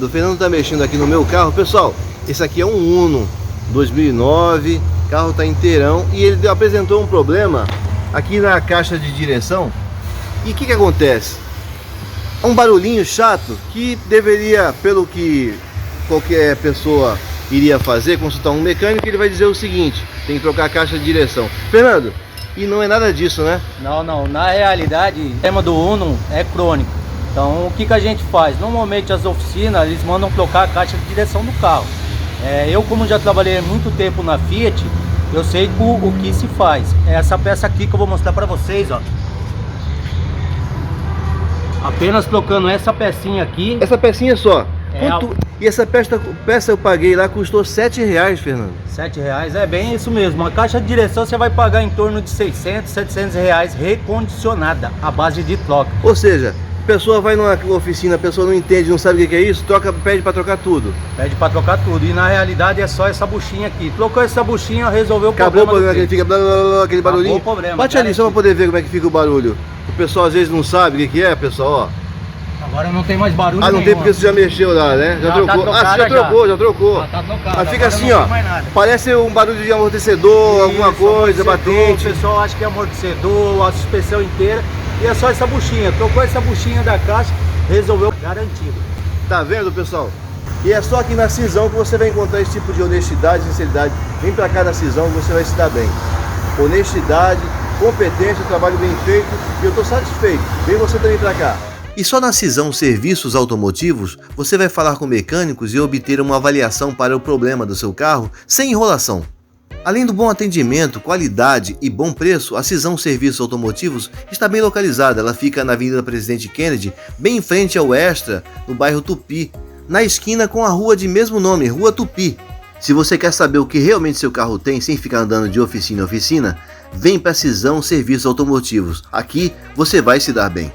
O Fernando está mexendo aqui no meu carro. Pessoal, esse aqui é um Uno 2009, o carro está inteirão e ele apresentou um problema aqui na caixa de direção. E o que acontece? É um barulhinho chato que deveria, pelo que qualquer pessoa iria fazer, consultar um mecânico, ele vai dizer o seguinte: tem que trocar a caixa de direção. Fernando, e não é nada disso, né? Não, na realidade o tema do Uno é crônico. Então o que a gente faz? Normalmente as oficinas, eles mandam trocar a caixa de direção do carro. Eu, como já trabalhei muito tempo na Fiat, eu sei o que se faz. É essa peça aqui que eu vou mostrar para vocês, ó. Apenas trocando essa pecinha aqui. Essa pecinha só. E essa peça eu paguei lá, custou R$7, Fernando. R$7, é bem isso mesmo. A caixa de direção você vai pagar em torno de R$600, R$700 recondicionada, à base de troca. Ou seja, a pessoa vai numa oficina, a pessoa não entende, não sabe o que é isso, pede para trocar tudo. Pede para trocar tudo. E na realidade é só essa buchinha aqui. Trocou essa buchinha, resolveu o problema. Acabou o problema, que ele fica blá, blá, blá, aquele barulhinho. Acabou o problema. Bate ali só para poder ver como é que fica o barulho. O pessoal às vezes não sabe o que é, pessoal, ó. Agora não tem mais barulho. Ah, não tem porque você já mexeu lá, né? Já trocou. Tá você já trocou. Tá trocado. Mas fica assim, ó. Parece um barulho de amortecedor, isso, alguma coisa, batente. O pessoal acha que é amortecedor, a suspensão inteira. E é só essa buchinha. Trocou essa buchinha da caixa, resolveu, garantido. Tá vendo, pessoal? E é só aqui na Cisão que você vai encontrar esse tipo de honestidade e sinceridade. Vem pra cá na Cisão que você vai se dar bem. Honestidade, competência, trabalho bem feito. E eu tô satisfeito. Vem você também pra cá. E só na Cisão Serviços Automotivos você vai falar com mecânicos e obter uma avaliação para o problema do seu carro sem enrolação. Além do bom atendimento, qualidade e bom preço, a Cisão Serviços Automotivos está bem localizada. Ela fica na Avenida Presidente Kennedy, bem em frente ao Extra, no bairro Tupi, na esquina com a rua de mesmo nome, Rua Tupi. Se você quer saber o que realmente seu carro tem sem ficar andando de oficina em oficina, vem para a Cisão Serviços Automotivos. Aqui você vai se dar bem.